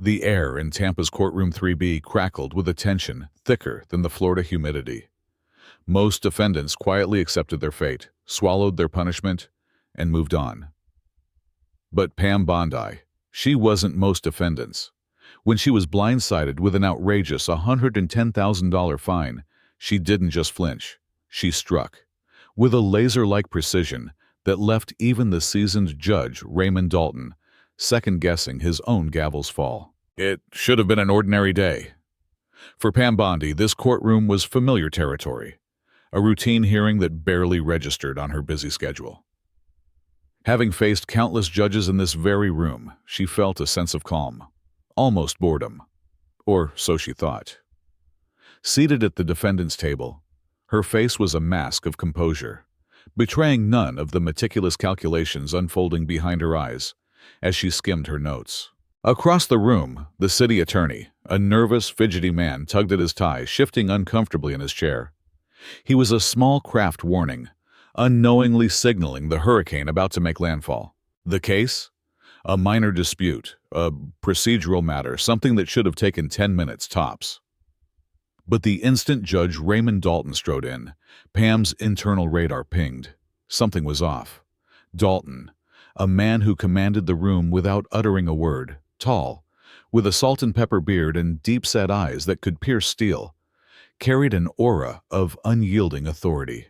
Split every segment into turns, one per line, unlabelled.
The air in Tampa's courtroom 3B crackled with a tension thicker than the Florida humidity. Most defendants quietly accepted their fate, swallowed their punishment, and moved on. But Pam Bondi, she wasn't most defendants. When she was blindsided with an outrageous $110,000 fine, she didn't just flinch. She struck, with a laser-like precision that left even the seasoned judge, Raymond Dalton, second-guessing his own gavel's fall. It should have been an ordinary day. For Pam Bondi, this courtroom was familiar territory, a routine hearing that barely registered on her busy schedule. Having faced countless judges in this very room, she felt a sense of calm, almost boredom, or so she thought. Seated at the defendant's table, her face was a mask of composure, betraying none of the meticulous calculations unfolding behind her eyes as she skimmed her notes. Across the room, the city attorney, a nervous, fidgety man, tugged at his tie, shifting uncomfortably in his chair. He was a small craft warning, unknowingly signaling the hurricane about to make landfall. The case? A minor dispute, a procedural matter, something that should have taken 10 minutes tops. But the instant Judge Raymond Dalton strode in, Pam's internal radar pinged. Something was off. Dalton, a man who commanded the room without uttering a word, tall, with a salt-and-pepper beard and deep-set eyes that could pierce steel, carried an aura of unyielding authority.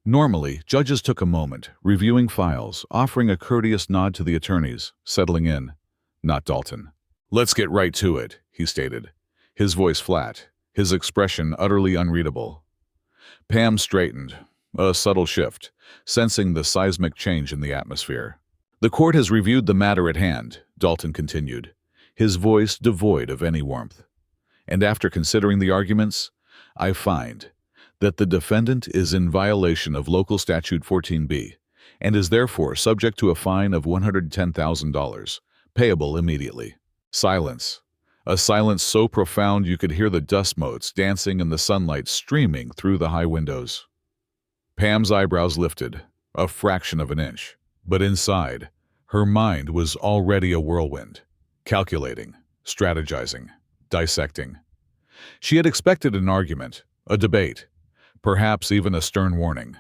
Normally, judges took a moment, reviewing files, offering a courteous nod to the attorneys, settling in. Not Dalton. "Let's get right to it," he stated, his voice flat, his expression utterly unreadable. Pam straightened, a subtle shift, sensing the seismic change in the atmosphere. "The court has reviewed the matter at hand," Dalton continued, his voice devoid of any warmth. "And after considering the arguments, I find that the defendant is in violation of Local Statute 14B and is therefore subject to a fine of $110,000, payable immediately." Silence. A silence so profound you could hear the dust motes dancing in the sunlight streaming through the high windows. Pam's eyebrows lifted, a fraction of an inch, but inside, her mind was already a whirlwind, calculating, strategizing, dissecting. She had expected an argument, a debate, perhaps even a stern warning.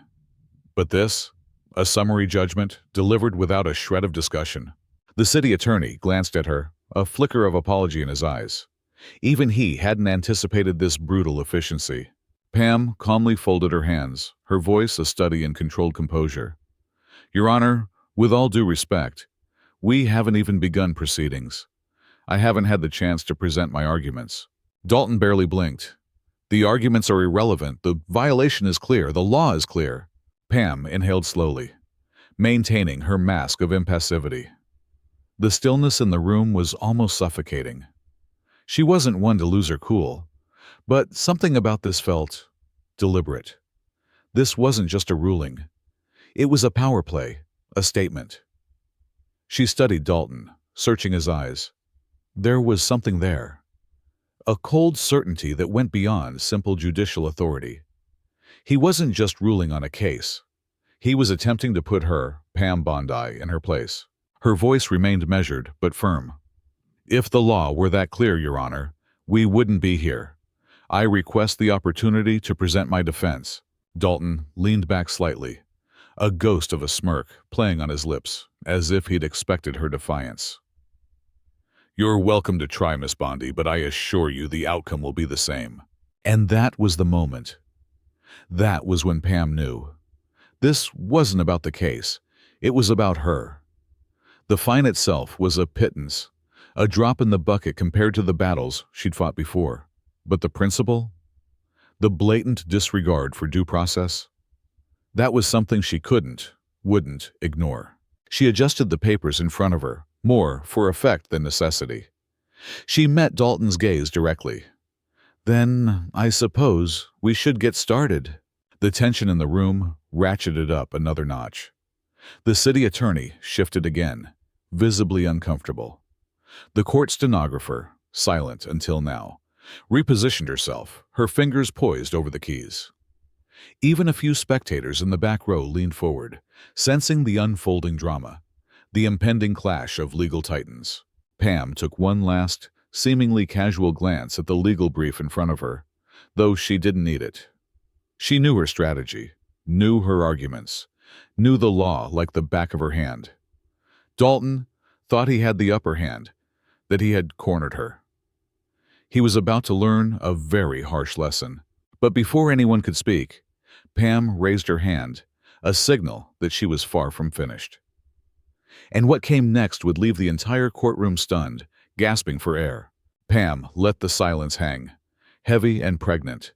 But this, a summary judgment delivered without a shred of discussion. The city attorney glanced at her, a flicker of apology in his eyes. Even he hadn't anticipated this brutal efficiency. Pam calmly folded her hands, her voice a study in controlled composure. "Your Honor, with all due respect, we haven't even begun proceedings. I haven't had the chance to present my arguments." Dalton barely blinked. "The arguments are irrelevant. The violation is clear. The law is clear." Pam inhaled slowly, maintaining her mask of impassivity. The stillness in the room was almost suffocating. She wasn't one to lose her cool, but something about this felt deliberate. This wasn't just a ruling. It was a power play, a statement. She studied Dalton, searching his eyes. There was something there. A cold certainty that went beyond simple judicial authority. He wasn't just ruling on a case. He was attempting to put her, Pam Bondi, in her place. Her voice remained measured but firm. "If the law were that clear, Your Honor, we wouldn't be here. I request the opportunity to present my defense." Dalton leaned back slightly, a ghost of a smirk playing on his lips, as if he'd expected her defiance. "You're welcome to try, Miss Bondi, but I assure you the outcome will be the same." And that was the moment. That was when Pam knew. This wasn't about the case. It was about her. The fine itself was a pittance, a drop in the bucket compared to the battles she'd fought before. But the principle? The blatant disregard for due process? That was something she wouldn't ignore. She adjusted the papers in front of her, more for effect than necessity. She met Dalton's gaze directly. "Then, I suppose, we should get started." The tension in the room ratcheted up another notch. The city attorney shifted again, visibly uncomfortable. The court stenographer, silent until now, repositioned herself, her fingers poised over the keys. Even a few spectators in the back row leaned forward, sensing the unfolding drama, the impending clash of legal titans. Pam took one last, seemingly casual glance at the legal brief in front of her, though she didn't need it. She knew her strategy, knew her arguments, knew the law like the back of her hand. Dalton thought he had the upper hand, that he had cornered her. He was about to learn a very harsh lesson. But before anyone could speak, Pam raised her hand, a signal that she was far from finished. And what came next would leave the entire courtroom stunned, gasping for air. Pam let the silence hang, heavy and pregnant,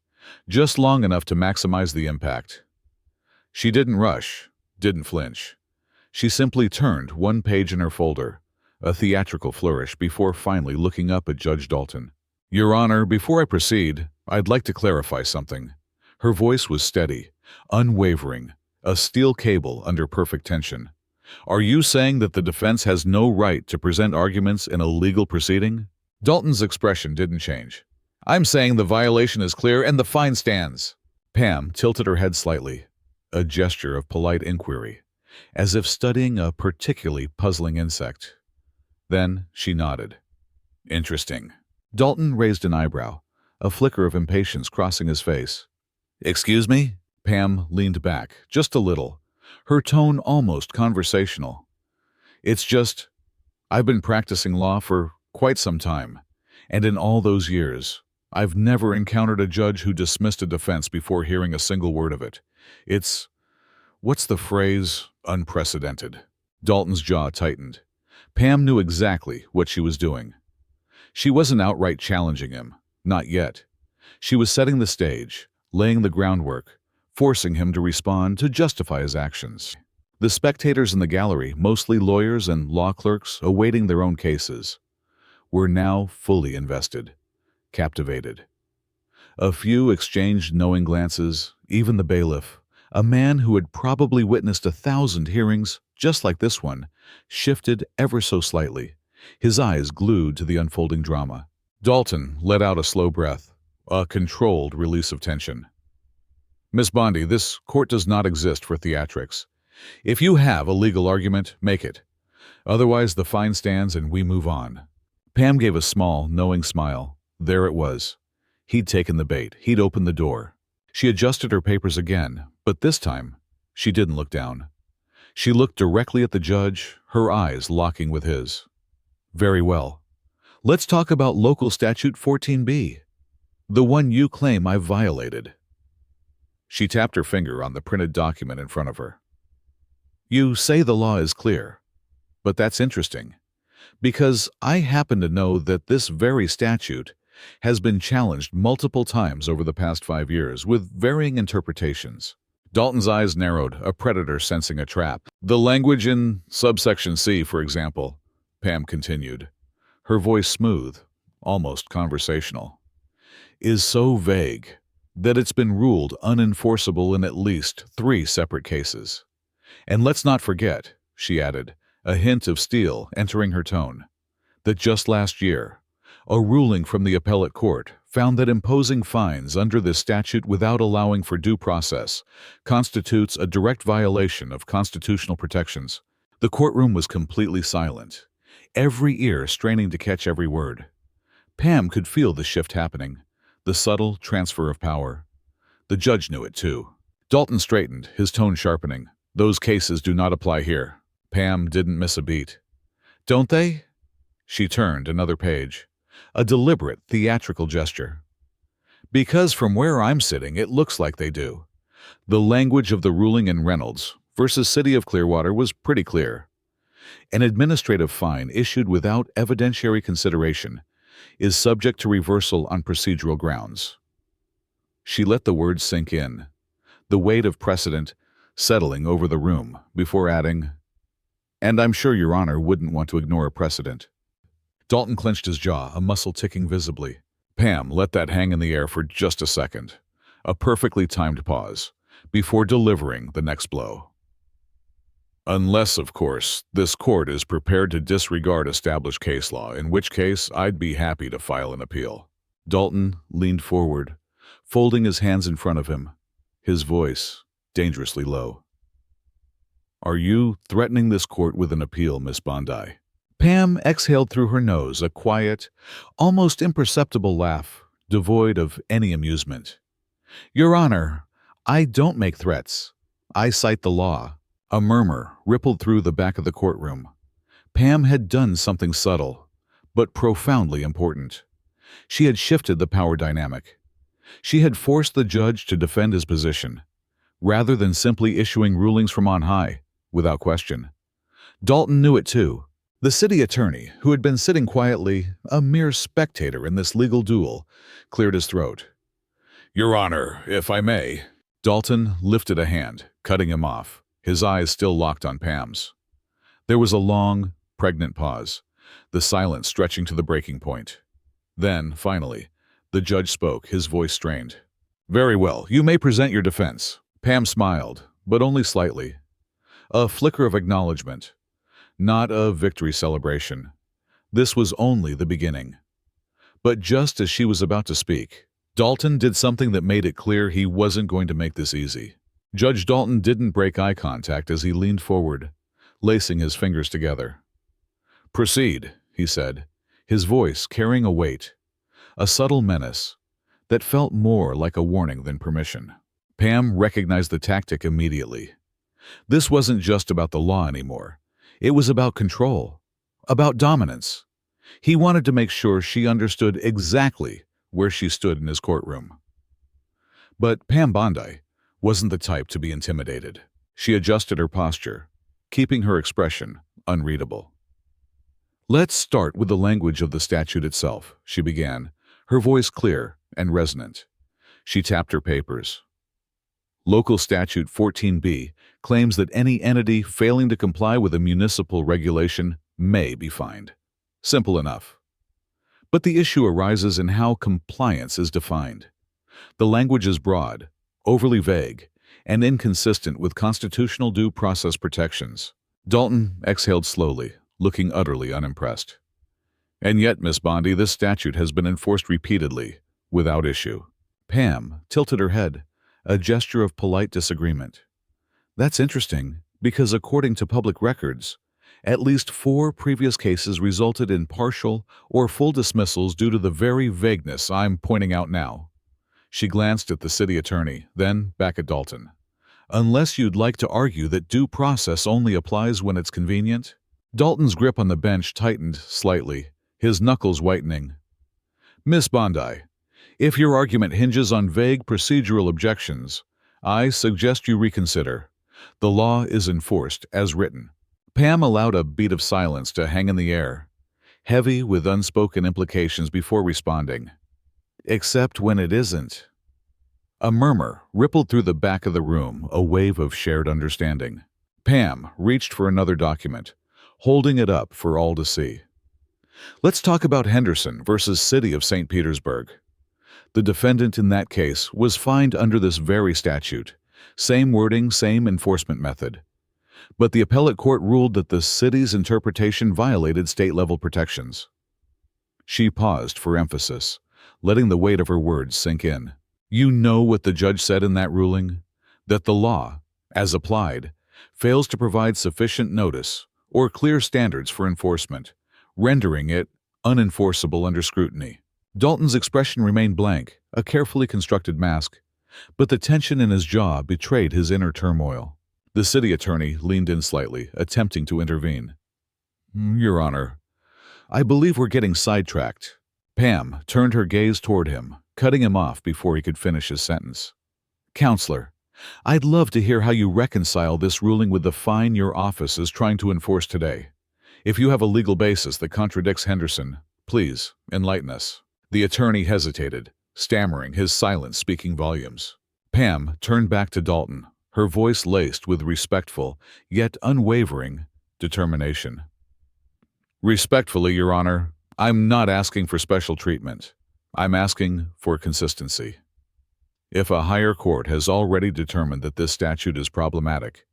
just long enough to maximize the impact. She didn't rush, didn't flinch. She simply turned one page in her folder, a theatrical flourish before finally looking up at Judge Dalton. "Your Honor, before I proceed, I'd like to clarify something." Her voice was steady, unwavering, a steel cable under perfect tension. "Are you saying that the defense has no right to present arguments in a legal proceeding?" Dalton's expression didn't change. "I'm saying the violation is clear and the fine stands." Pam tilted her head slightly, a gesture of polite inquiry, as if studying a particularly puzzling insect. Then she nodded. "Interesting." Dalton raised an eyebrow, a flicker of impatience crossing his face. "Excuse me?" Pam leaned back, just a little, her tone almost conversational. "It's just, I've been practicing law for quite some time, and in all those years, I've never encountered a judge who dismissed a defense before hearing a single word of it. It's, what's the phrase, unprecedented." Dalton's jaw tightened. Pam knew exactly what she was doing. She wasn't outright challenging him, not yet. She was setting the stage, laying the groundwork, forcing him to respond, to justify his actions. The spectators in the gallery, mostly lawyers and law clerks awaiting their own cases, were now fully invested, captivated. A few exchanged knowing glances, even the bailiff, a man who had probably witnessed 1,000 hearings just like this one, shifted ever so slightly, his eyes glued to the unfolding drama. Dalton let out a slow breath, a controlled release of tension. "Miss Bondi, this court does not exist for theatrics. If you have a legal argument, make it. Otherwise, the fine stands and we move on." Pam gave a small, knowing smile. There it was. He'd taken the bait. He'd opened the door. She adjusted her papers again, but this time, she didn't look down. She looked directly at the judge, her eyes locking with his. "Very well. Let's talk about Local Statute 14B, the one you claim I've violated." She tapped her finger on the printed document in front of her. "You say the law is clear, but that's interesting, because I happen to know that this very statute has been challenged multiple times over the past 5 years with varying interpretations." Dalton's eyes narrowed, a predator sensing a trap. "The language in subsection C, for example," Pam continued, her voice smooth, almost conversational, "is so vague that it's been ruled unenforceable in at least 3 separate cases. And let's not forget," she added, a hint of steel entering her tone, "that just last year, a ruling from the appellate court found that imposing fines under this statute without allowing for due process constitutes a direct violation of constitutional protections." The courtroom was completely silent, every ear straining to catch every word. Pam could feel the shift happening, the subtle transfer of power. The judge knew it too. Dalton straightened, his tone sharpening. "Those cases do not apply here." Pam didn't miss a beat. "Don't they?" She turned another page, a deliberate theatrical gesture. "Because from where I'm sitting, it looks like they do. The language of the ruling in Reynolds versus City of Clearwater was pretty clear. An administrative fine issued without evidentiary consideration is subject to reversal on procedural grounds." She let the words sink in, the weight of precedent settling over the room, before adding, "And I'm sure Your Honor wouldn't want to ignore a precedent." Dalton clenched his jaw, a muscle ticking visibly. Pam let that hang in the air for just a second, a perfectly timed pause, before delivering the next blow. "Unless, of course, this court is prepared to disregard established case law, in which case I'd be happy to file an appeal." Dalton leaned forward, folding his hands in front of him, his voice dangerously low. "Are you threatening this court with an appeal, Miss Bondi?" Pam exhaled through her nose, a quiet, almost imperceptible laugh, devoid of any amusement. Your Honor, I don't make threats. I cite the law. A murmur rippled through the back of the courtroom. Pam had done something subtle, but profoundly important. She had shifted the power dynamic. She had forced the judge to defend his position, rather than simply issuing rulings from on high, without question. Dalton knew it too. The city attorney, who had been sitting quietly, a mere spectator in this legal duel, cleared his throat. Your Honor, if I may. Dalton lifted a hand, cutting him off, his eyes still locked on Pam's. There was a long, pregnant pause, the silence stretching to the breaking point. Then, finally, the judge spoke, his voice strained. Very well, you may present your defense. Pam smiled, but only slightly. A flicker of acknowledgement, not a victory celebration. This was only the beginning. But just as she was about to speak, Dalton did something that made it clear he wasn't going to make this easy. Judge Dalton didn't break eye contact as he leaned forward, lacing his fingers together. Proceed, he said, his voice carrying a weight, a subtle menace that felt more like a warning than permission. Pam recognized the tactic immediately. This wasn't just about the law anymore. It was about control, about dominance. He wanted to make sure she understood exactly where she stood in his courtroom. But Pam Bondi wasn't the type to be intimidated. She adjusted her posture, keeping her expression unreadable. Let's start with the language of the statute itself, she began, her voice clear and resonant. She tapped her papers. Local Statute 14b claims that any entity failing to comply with a municipal regulation may be fined. Simple enough. But the issue arises in how compliance is defined. The language is broad, overly vague, and inconsistent with constitutional due process protections. Dalton exhaled slowly, looking utterly unimpressed. And yet, Miss Bondi, this statute has been enforced repeatedly, without issue. Pam tilted her head, a gesture of polite disagreement. That's interesting, because according to public records, at least 4 previous cases resulted in partial or full dismissals due to the very vagueness I'm pointing out now. She glanced at the city attorney, then back at Dalton. Unless you'd like to argue that due process only applies when it's convenient? Dalton's grip on the bench tightened slightly, his knuckles whitening. Miss Bondi, if your argument hinges on vague procedural objections, I suggest you reconsider. The law is enforced as written. Pam allowed a beat of silence to hang in the air, heavy with unspoken implications before responding. Except when it isn't. A murmur rippled through the back of the room, a wave of shared understanding. Pam reached for another document, holding it up for all to see. Let's talk about Henderson versus City of St. Petersburg. The defendant in that case was fined under this very statute. Same wording, same enforcement method. But the appellate court ruled that the city's interpretation violated state-level protections. She paused for emphasis, letting the weight of her words sink in. You know what the judge said in that ruling? That the law, as applied, fails to provide sufficient notice or clear standards for enforcement, rendering it unenforceable under scrutiny. Dalton's expression remained blank, a carefully constructed mask, but the tension in his jaw betrayed his inner turmoil. The city attorney leaned in slightly, attempting to intervene. Your Honor, I believe we're getting sidetracked. Pam turned her gaze toward him, cutting him off before he could finish his sentence. Counselor, I'd love to hear how you reconcile this ruling with the fine your office is trying to enforce today. If you have a legal basis that contradicts Henderson, please enlighten us. The attorney hesitated, stammering, his silence speaking volumes. Pam turned back to Dalton, her voice laced with respectful, yet unwavering, determination. Respectfully, Your Honor, I'm not asking for special treatment. I'm asking for consistency. If a higher court has already determined that this statute is problematic,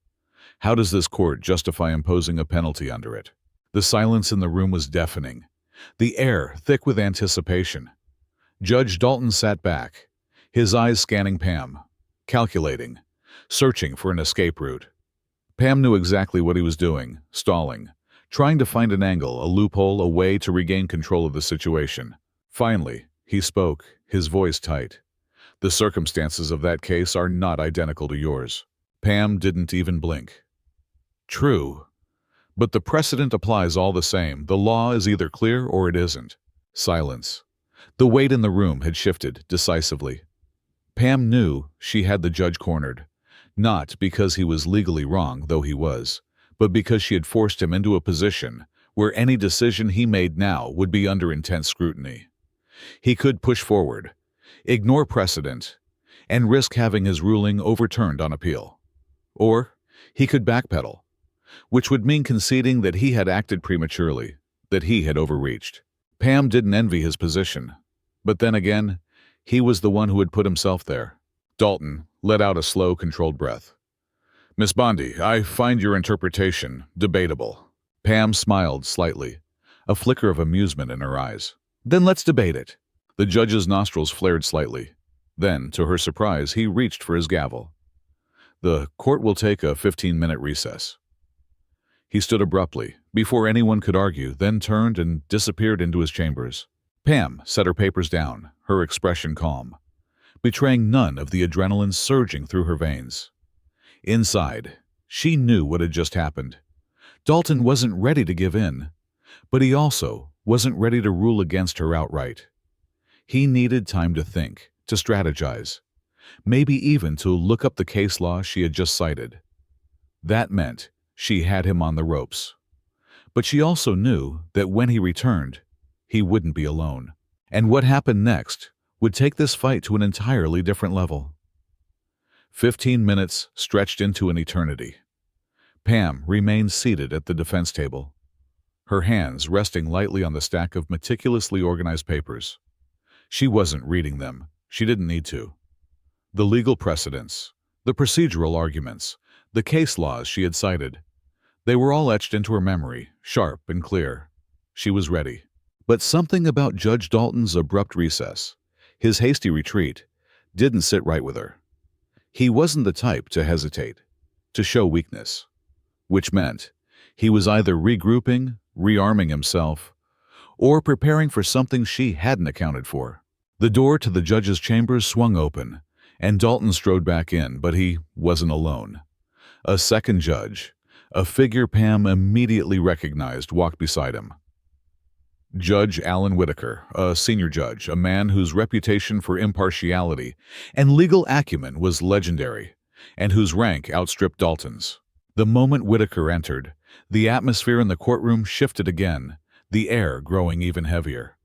how does this court justify imposing a penalty under it? The silence in the room was deafening, the air thick with anticipation. Judge Dalton sat back, his eyes scanning Pam, calculating, searching for an escape route. Pam knew exactly what he was doing, stalling, trying to find an angle, a loophole, a way to regain control of the situation. Finally, he spoke, his voice tight. The circumstances of that case are not identical to yours. Pam didn't even blink. True. But the precedent applies all the same. The law is either clear or it isn't. Silence. The weight in the room had shifted decisively. Pam knew she had the judge cornered, not because he was legally wrong, though he was, but because she had forced him into a position where any decision he made now would be under intense scrutiny. He could push forward, ignore precedent, and risk having his ruling overturned on appeal. Or he could backpedal, which would mean conceding that he had acted prematurely, that he had overreached. Pam didn't envy his position, but then again, he was the one who had put himself there. Dalton let out a slow, controlled breath. Miss Bondi, I find your interpretation debatable. Pam smiled slightly, a flicker of amusement in her eyes. Then let's debate it. The judge's nostrils flared slightly. Then, to her surprise, he reached for his gavel. The court will take a 15-minute recess. He stood abruptly, before anyone could argue, then turned and disappeared into his chambers. Pam set her papers down, her expression calm, betraying none of the adrenaline surging through her veins. Inside, she knew what had just happened. Dalton wasn't ready to give in, but he also wasn't ready to rule against her outright. He needed time to think, to strategize, maybe even to look up the case law she had just cited. That meant she had him on the ropes. But she also knew that when he returned, he wouldn't be alone. And what happened next would take this fight to an entirely different level. 15 minutes stretched into an eternity. Pam remained seated at the defense table, her hands resting lightly on the stack of meticulously organized papers. She wasn't reading them. She didn't need to. The legal precedents, the procedural arguments, the case laws she had cited, they were all etched into her memory, sharp and clear. She was ready. But something about Judge Dalton's abrupt recess, his hasty retreat, didn't sit right with her. He wasn't the type to hesitate, to show weakness, which meant he was either regrouping, rearming himself, or preparing for something she hadn't accounted for. The door to the judge's chambers swung open, and Dalton strode back in, but he wasn't alone. A second judge, a figure Pam immediately recognized, walked beside him. Judge Alan Whitaker, a senior judge, a man whose reputation for impartiality and legal acumen was legendary, and whose rank outstripped Dalton's. The moment Whitaker entered, the atmosphere in the courtroom shifted again, the air growing even heavier.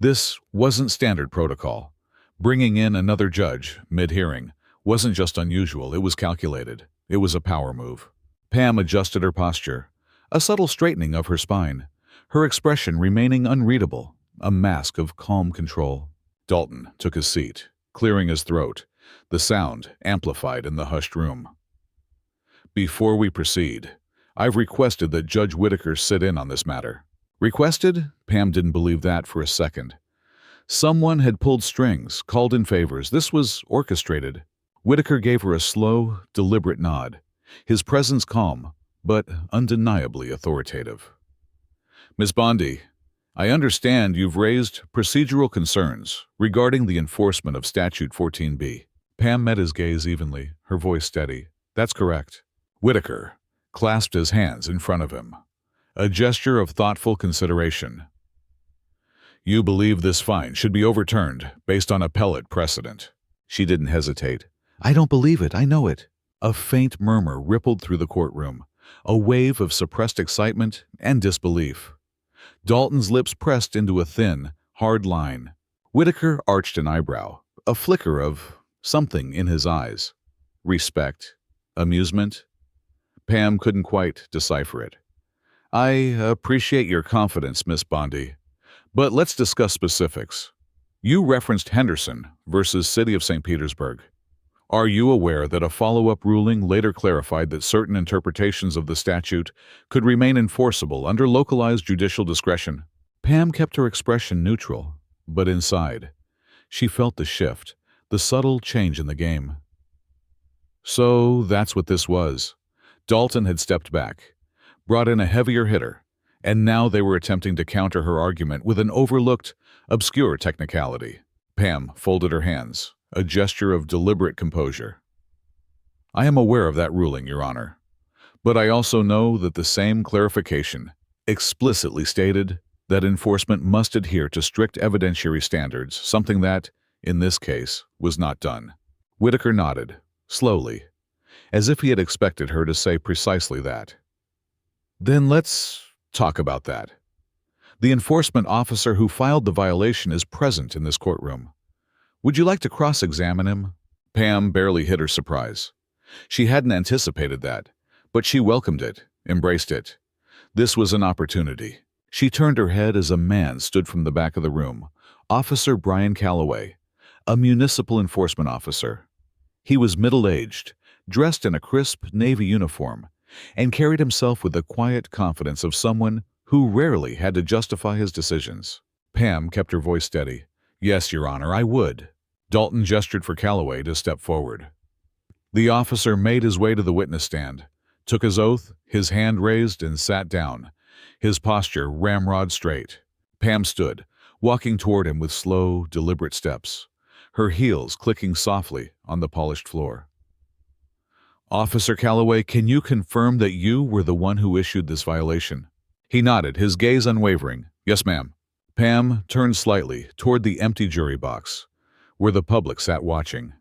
This wasn't standard protocol. Bringing in another judge, mid-hearing, wasn't just unusual, it was calculated. It was a power move. Pam adjusted her posture, a subtle straightening of her spine, her expression remaining unreadable, a mask of calm control. Dalton took his seat, clearing his throat, the sound amplified in the hushed room. Before we proceed, I've requested that Judge Whitaker sit in on this matter. Requested? Pam didn't believe that for a second. Someone had pulled strings, called in favors. This was orchestrated. Whitaker gave her a slow, deliberate nod, his presence calm, but undeniably authoritative. Miss Bondi, I understand you've raised procedural concerns regarding the enforcement of Statute 14b. Pam met his gaze evenly, her voice steady. That's correct. Whitaker clasped his hands in front of him, a gesture of thoughtful consideration. You believe this fine should be overturned based on appellate precedent. She didn't hesitate. I don't believe it, I know it. A faint murmur rippled through the courtroom, a wave of suppressed excitement and disbelief. Dalton's lips pressed into a thin, hard line. Whitaker arched an eyebrow, a flicker of something in his eyes. Respect? Amusement? Pam couldn't quite decipher it. I appreciate your confidence, Miss Bondi, but let's discuss specifics. You referenced Henderson versus City of St. Petersburg. Are you aware that a follow-up ruling later clarified that certain interpretations of the statute could remain enforceable under localized judicial discretion? Pam kept her expression neutral, but inside, she felt the shift, the subtle change in the game. So that's what this was. Dalton had stepped back, brought in a heavier hitter, and now they were attempting to counter her argument with an overlooked, obscure technicality. Pam folded her hands, a gesture of deliberate composure. I am aware of that ruling, Your Honor, but I also know that the same clarification explicitly stated that enforcement must adhere to strict evidentiary standards, something that, in this case, was not done. Whitaker nodded, slowly, as if he had expected her to say precisely that. Then let's talk about that. The enforcement officer who filed the violation is present in this courtroom. Would you like to cross-examine him? Pam barely hid her surprise. She hadn't anticipated that, but she welcomed it, embraced it. This was an opportunity. She turned her head as a man stood from the back of the room, Officer Brian Calloway, a municipal enforcement officer. He was middle-aged, dressed in a crisp Navy uniform, and carried himself with the quiet confidence of someone who rarely had to justify his decisions. Pam kept her voice steady. Yes, Your Honor, I would. Dalton gestured for Calloway to step forward. The officer made his way to the witness stand, took his oath, his hand raised, and sat down, his posture ramrod straight. Pam stood, walking toward him with slow, deliberate steps, her heels clicking softly on the polished floor. Officer Calloway, can you confirm that you were the one who issued this violation? He nodded, his gaze unwavering. Yes, ma'am. Pam turned slightly toward the empty jury box, where the public sat watching,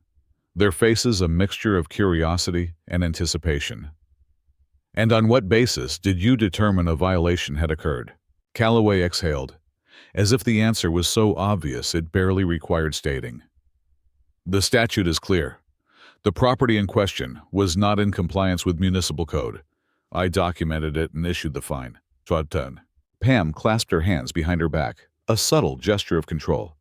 their faces a mixture of curiosity and anticipation. And on what basis did you determine a violation had occurred? Calloway exhaled, as if the answer was so obvious it barely required stating. The statute is clear. The property in question was not in compliance with municipal code. I documented it and issued the fine. Overturned. Pam clasped her hands behind her back, a subtle gesture of control.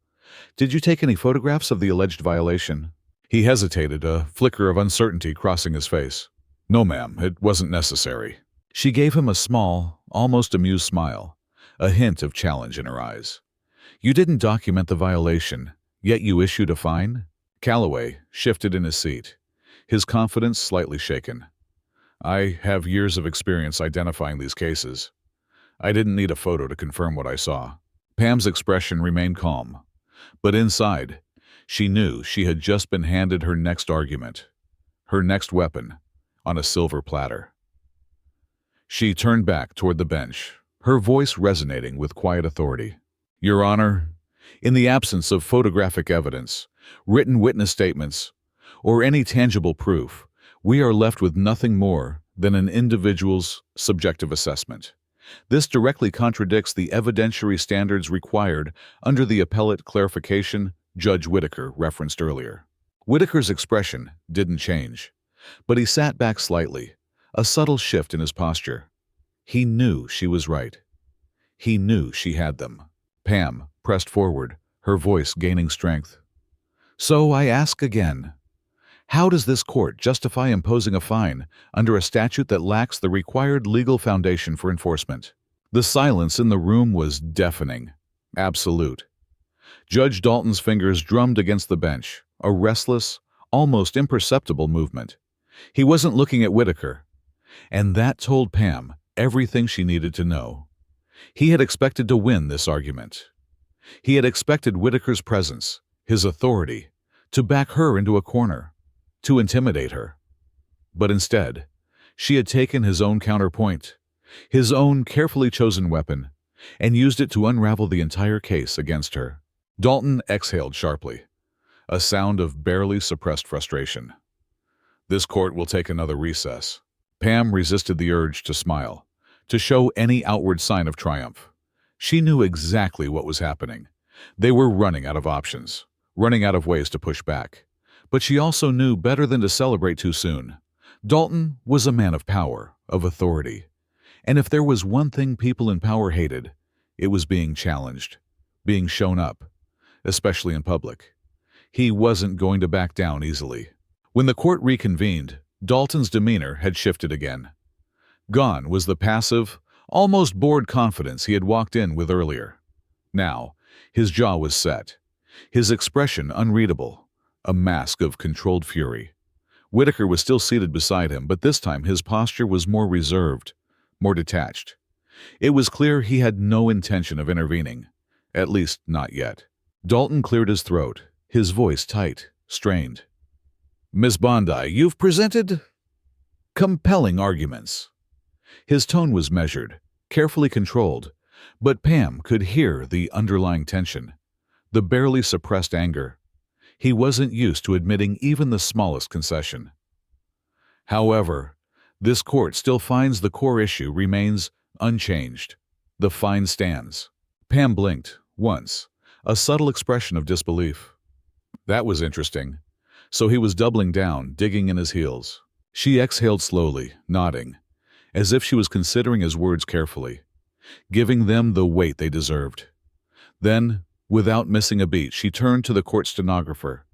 Did you take any photographs of the alleged violation? He hesitated, a flicker of uncertainty crossing his face. No, ma'am, it wasn't necessary. She gave him a small, almost amused smile, a hint of challenge in her eyes. You didn't document the violation, yet you issued a fine? Calloway shifted in his seat, his confidence slightly shaken. I have years of experience identifying these cases. I didn't need a photo to confirm what I saw. Pam's expression remained calm, but inside, she knew she had just been handed her next argument, her next weapon, on a silver platter. She turned back toward the bench, her voice resonating with quiet authority. Your Honor, in the absence of photographic evidence, written witness statements, or any tangible proof, we are left with nothing more than an individual's subjective assessment. This directly contradicts the evidentiary standards required under the appellate clarification Judge Whitaker referenced earlier. Whitaker's expression didn't change, but he sat back slightly, a subtle shift in his posture. He knew she was right. He knew she had them. Pam pressed forward, her voice gaining strength. So I ask again, how does this court justify imposing a fine under a statute that lacks the required legal foundation for enforcement? The silence in the room was deafening, absolute. Judge Dalton's fingers drummed against the bench, a restless, almost imperceptible movement. He wasn't looking at Whitaker, and that told Pam everything she needed to know. He had expected to win this argument. He had expected Whitaker's presence, his authority, to back her into a corner, to intimidate her. But instead, she had taken his own counterpoint, his own carefully chosen weapon, and used it to unravel the entire case against her. Dalton exhaled sharply, a sound of barely suppressed frustration. This court will take another recess. Pam resisted the urge to smile, to show any outward sign of triumph. She knew exactly what was happening. They were running out of options, running out of ways to push back. But she also knew better than to celebrate too soon. Dalton was a man of power, of authority. And if there was one thing people in power hated, it was being challenged, being shown up, especially in public. He wasn't going to back down easily. When the court reconvened, Dalton's demeanor had shifted again. Gone was the passive, almost bored confidence he had walked in with earlier. Now, his jaw was set, his expression unreadable, a mask of controlled fury. Whitaker was still seated beside him, but this time his posture was more reserved, more detached. It was clear he had no intention of intervening, at least not yet. Dalton cleared his throat, his voice tight, strained. "Miss Bondi, you've presented compelling arguments." His tone was measured, carefully controlled, but Pam could hear the underlying tension, the barely suppressed anger. He wasn't used to admitting even the smallest concession. However, this court still finds the core issue remains unchanged. The fine stands. Pam blinked, once, a subtle expression of disbelief. That was interesting. So he was doubling down, digging in his heels. She exhaled slowly, nodding, as if she was considering his words carefully, giving them the weight they deserved. Then, without missing a beat, she turned to the court stenographer.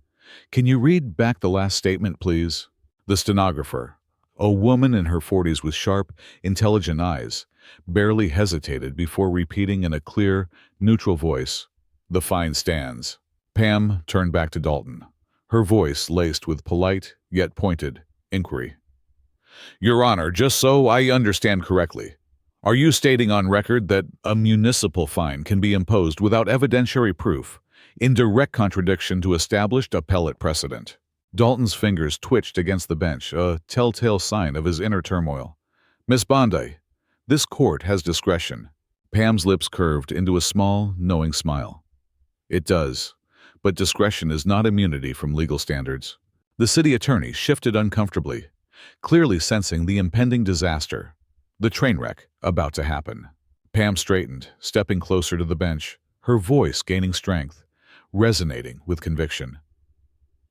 "Can you read back the last statement, please?" The stenographer, a woman in her 40s with sharp, intelligent eyes, barely hesitated before repeating in a clear, neutral voice, "The fine stands." Pam turned back to Dalton, her voice laced with polite, yet pointed, inquiry. "Your Honor, just so I understand correctly, are you stating on record that a municipal fine can be imposed without evidentiary proof, in direct contradiction to established appellate precedent?" Dalton's fingers twitched against the bench, a telltale sign of his inner turmoil. "Miss Bondi, this court has discretion." Pam's lips curved into a small, knowing smile. "It does, but discretion is not immunity from legal standards." The city attorney shifted uncomfortably, clearly sensing the impending disaster, the train wreck about to happen. Pam straightened, stepping closer to the bench, her voice gaining strength, resonating with conviction.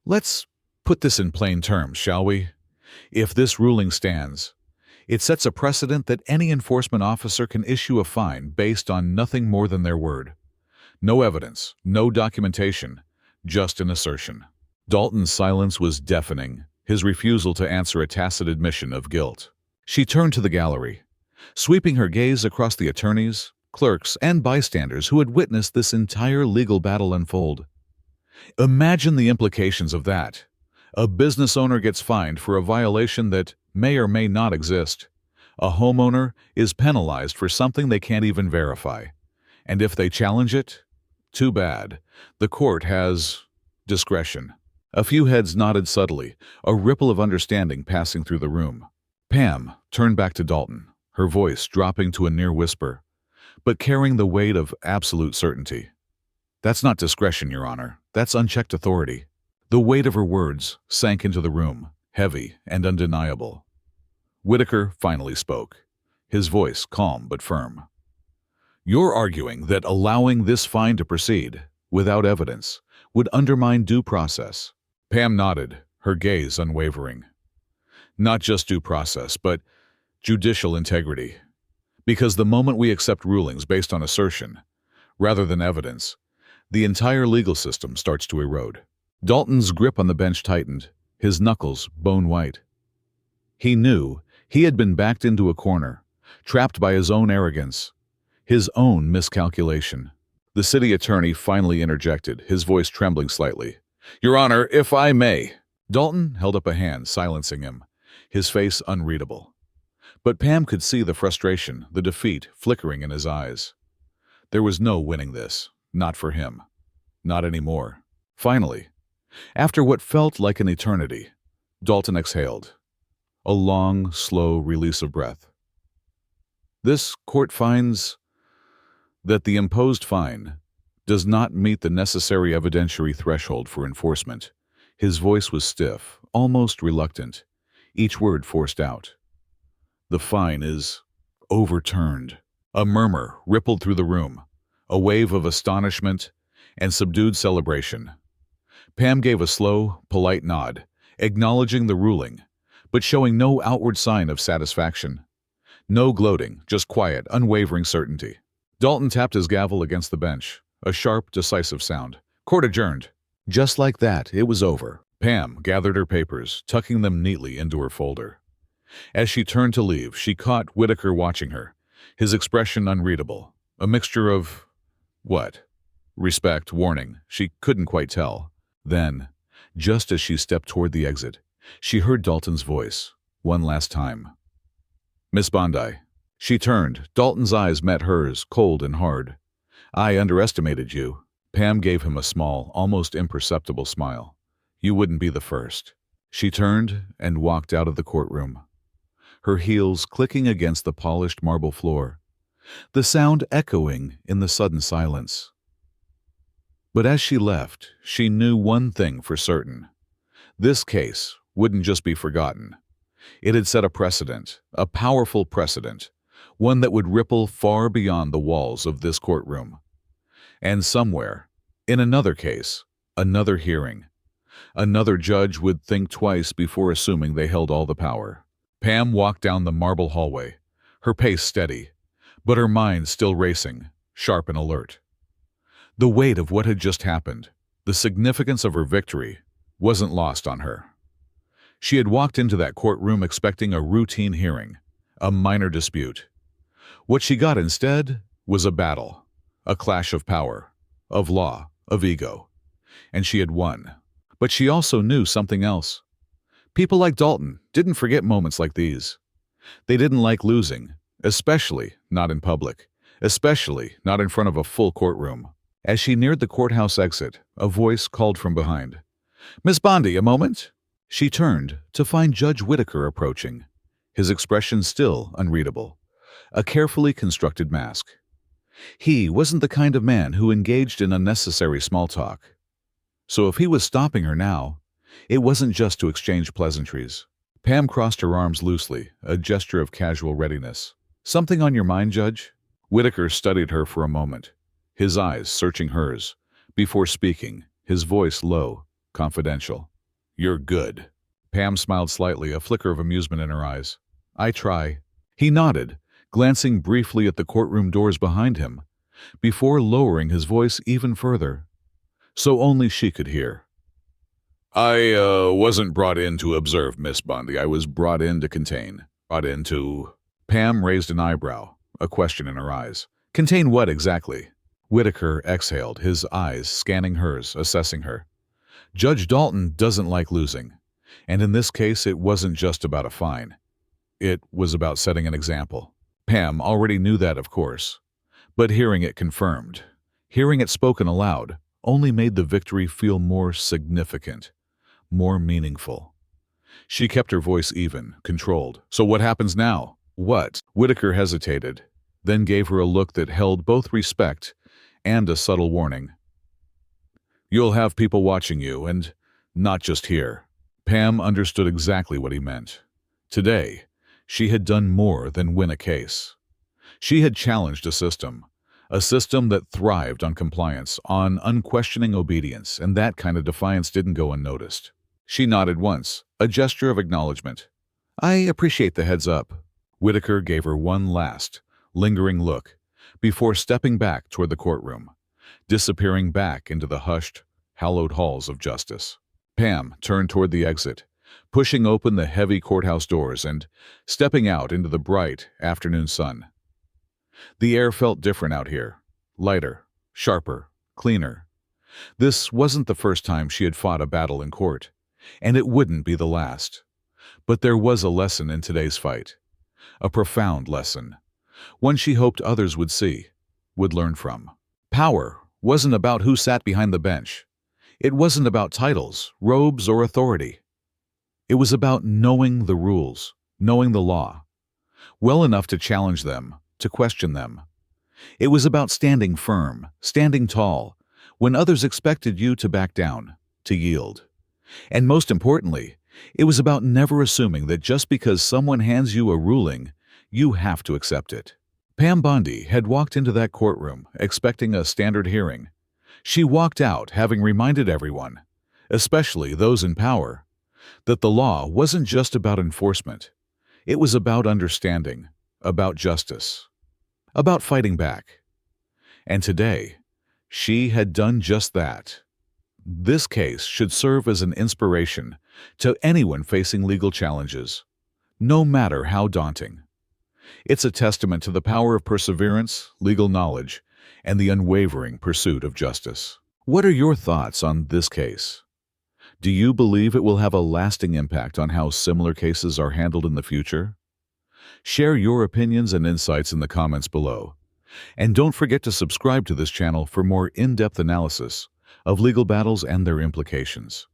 "Let's put this in plain terms, shall we? If this ruling stands, it sets a precedent that any enforcement officer can issue a fine based on nothing more than their word. No evidence, no documentation, just an assertion." Dalton's silence was deafening, his refusal to answer a tacit admission of guilt. She turned to the gallery, sweeping her gaze across the attorneys, clerks, and bystanders who had witnessed this entire legal battle unfold. Imagine the implications of that. A business owner gets fined for a violation that may or may not exist. A homeowner is penalized for something they can't even verify. And if they challenge it, too bad. The court has discretion. A few heads nodded subtly, a ripple of understanding passing through the room. Pam turned back to Dalton, her voice dropping to a near whisper, but carrying the weight of absolute certainty. "That's not discretion, Your Honor. That's unchecked authority." The weight of her words sank into the room, heavy and undeniable. Whitaker finally spoke, his voice calm but firm. "You're arguing that allowing this fine to proceed, without evidence, would undermine due process." Pam nodded, her gaze unwavering. "Not just due process, but judicial integrity. Because the moment we accept rulings based on assertion, rather than evidence, the entire legal system starts to erode." Dalton's grip on the bench tightened, his knuckles bone-white. He knew he had been backed into a corner, trapped by his own arrogance, his own miscalculation. The city attorney finally interjected, his voice trembling slightly. "Your Honor, if I may." Dalton held up a hand, silencing him, his face unreadable. But Pam could see the frustration, the defeat flickering in his eyes. There was no winning this, not for him, not anymore. Finally, after what felt like an eternity, Dalton exhaled, a long, slow release of breath. "This court finds that the imposed fine does not meet the necessary evidentiary threshold for enforcement." His voice was stiff, almost reluctant, each word forced out. "The fine is overturned." A murmur rippled through the room, a wave of astonishment and subdued celebration. Pam gave a slow, polite nod, acknowledging the ruling, but showing no outward sign of satisfaction. No gloating, just quiet, unwavering certainty. Dalton tapped his gavel against the bench, a sharp, decisive sound. "Court adjourned." Just like that, it was over. Pam gathered her papers, tucking them neatly into her folder. As she turned to leave, she caught Whitaker watching her, his expression unreadable. A mixture of what? Respect, warning, she couldn't quite tell. Then, just as she stepped toward the exit, she heard Dalton's voice, one last time. "Miss Bondi." She turned. Dalton's eyes met hers, cold and hard. "I underestimated you." Pam gave him a small, almost imperceptible smile. "You wouldn't be the first." She turned and walked out of the courtroom, her heels clicking against the polished marble floor, the sound echoing in the sudden silence. But as she left, she knew one thing for certain. This case wouldn't just be forgotten. It had set a precedent, a powerful precedent, one that would ripple far beyond the walls of this courtroom. And somewhere, in another case, another hearing, another judge would think twice before assuming they held all the power. Pam walked down the marble hallway, her pace steady, but her mind still racing, sharp and alert. The weight of what had just happened, the significance of her victory, wasn't lost on her. She had walked into that courtroom expecting a routine hearing, a minor dispute. What she got instead was a battle, a clash of power, of law, of ego. And she had won. But she also knew something else. People like Dalton didn't forget moments like these. They didn't like losing, especially not in public, especially not in front of a full courtroom. As she neared the courthouse exit, a voice called from behind. "Miss Bondi, a moment?" She turned to find Judge Whitaker approaching, his expression still unreadable, a carefully constructed mask. He wasn't the kind of man who engaged in unnecessary small talk. So if he was stopping her now, it wasn't just to exchange pleasantries. Pam crossed her arms loosely, a gesture of casual readiness. "Something on your mind, Judge?" Whitaker studied her for a moment, his eyes searching hers, before speaking, his voice low, confidential. "You're good." Pam smiled slightly, a flicker of amusement in her eyes. "I try." He nodded, glancing briefly at the courtroom doors behind him, before lowering his voice even further, so only she could hear. "I wasn't brought in to observe, Miss Bondi. I was brought in to contain. Brought in to—" Pam raised an eyebrow, a question in her eyes. "Contain what exactly?" Whitaker exhaled, his eyes scanning hers, assessing her. "Judge Dalton doesn't like losing, and in this case it wasn't just about a fine. It was about setting an example." Pam already knew that, of course, but hearing it confirmed, hearing it spoken aloud, only made the victory feel more significant, more meaningful. She kept her voice even, controlled. "So what happens now?" "What?" Whitaker hesitated, then gave her a look that held both respect and a subtle warning. "You'll have people watching you, and not just here." Pam understood exactly what he meant. Today, she had done more than win a case. She had challenged a system that thrived on compliance, on unquestioning obedience, and that kind of defiance didn't go unnoticed. She nodded once, a gesture of acknowledgement. "I appreciate the heads up." Whitaker gave her one last, lingering look, before stepping back toward the courtroom, disappearing back into the hushed, hallowed halls of justice. Pam turned toward the exit, pushing open the heavy courthouse doors and stepping out into the bright afternoon sun. The air felt different out here, lighter, sharper, cleaner. This wasn't the first time she had fought a battle in court, and it wouldn't be the last. But there was a lesson in today's fight, a profound lesson, one she hoped others would see, would learn from. Power wasn't about who sat behind the bench. It wasn't about titles, robes, or authority. It was about knowing the rules, knowing the law, well enough to challenge them, to question them. It was about standing firm, standing tall, when others expected you to back down, to yield. And most importantly, it was about never assuming that just because someone hands you a ruling, you have to accept it. Pam Bondi had walked into that courtroom expecting a standard hearing. She walked out having reminded everyone, especially those in power, that the law wasn't just about enforcement. It was about understanding, about justice, about fighting back. And today, she had done just that. This case should serve as an inspiration to anyone facing legal challenges, no matter how daunting. It's a testament to the power of perseverance, legal knowledge, and the unwavering pursuit of justice. What are your thoughts on this case? Do you believe it will have a lasting impact on how similar cases are handled in the future? Share your opinions and insights in the comments below. And don't forget to subscribe to this channel for more in-depth analysis of legal battles and their implications.